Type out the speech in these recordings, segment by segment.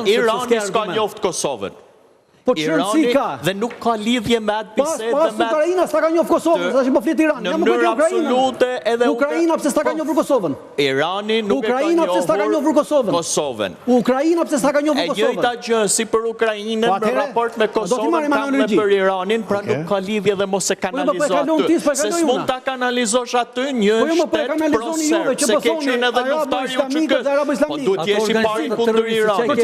Irani s'ka njoft Kosovën. Po çrëndsi ka. Dhe nuk ka lidhje me atë bisedë Pas Ukraina s'ta ka njoft Kosovën, tash po flet Irani. Në mënyrë absolute edhe Ukraina pse s'ta ka njoft Kosovën? Irani nuk e ka Ukraina pse s'ta ka njoft Kosovën. Ukraina pse s'ta ka njoft Kosovën? E njëjta gjë si për Ukrainën në raport me Kosovën ka me për Iranin, pra nuk ka lidhje dhe mos e kanalizo aty. Se s'mund ta kanalizosh aty një shtet proser, se ke qenë edhe luftari u QK. Po duhet jesh i pari kundër Iranit.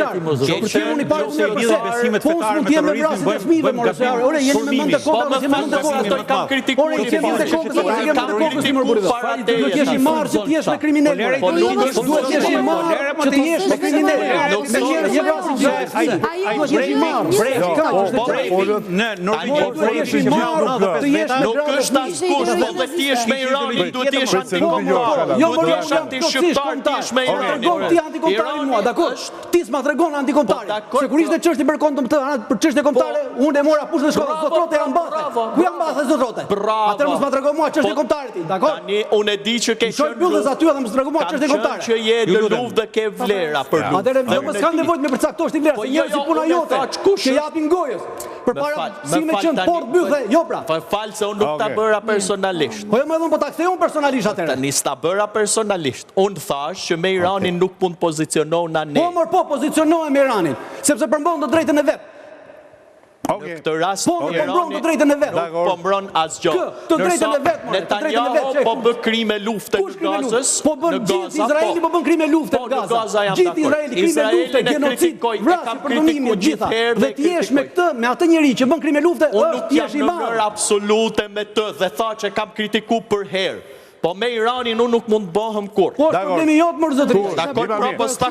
Ti me vrasje të fëmijëve morë se ore jeni me mend të kokës si mend të kokës ato kam kritikuar ore jeni me kokës si mend të kokës si morë burrë do të jesh i marrë që ti jesh me kriminal po nuk duhet të jesh i marrë që ti jesh me kriminal me njerëz që vrasin gjë ai do të jesh i marrë në Norvegjë nuk është askush po dhe ti jesh me Iranin duhet të jesh antikombëtar duhet të jesh antishqiptar ti jesh me Iranin ti antikombëtar mua dakor ti s'ma tregon antikombëtar sigurisht është çështje për kontum të për çështje kombëtare, unë e mora pushën e shkollës zotrote janë mbathë. Ku janë mbathë zotrote? Atëherë mos ma trego mua çështje kombëtare ti, dakor? Tani unë e di që ke qenë byllës aty edhe mos trego mua çështje kombëtare. Që je në luftë dhe ke vlera për luftë. Atëherë mos ka nevojë me përcaktosh ti vlera, se njerëz si puna jote. Që japin gojës. Përpara si me qenë port byllë, jo pra. Fal se unë nuk ta bëra personalisht. Po jo më dhon po ta kthej unë personalisht atëherë. Tani sta bëra personalisht. Unë thash që me Iranin nuk mund pozicionohuna ne. Po pozicionohem me Iranin, sepse përmban të drejtën e vet. Në këtë rast Irani po mbron asgjë. Netanyahu po bë krime lufte në Gazës. Po bën gjithë Izraeli po bën krime lufte në Gazë. Gjithë Izraeli krime lufte, genocid, vrasje, përdunime, gjitha. Dhe ti jesh me këtë, me atë njeri që bën krime lufte, ti jesh i marrë absolute me të dhe tha që kam kritiku për herë. Po me Iranin unë nuk mund bëhem kur. Po problemi jot më zotëri. Dakor, pra po sta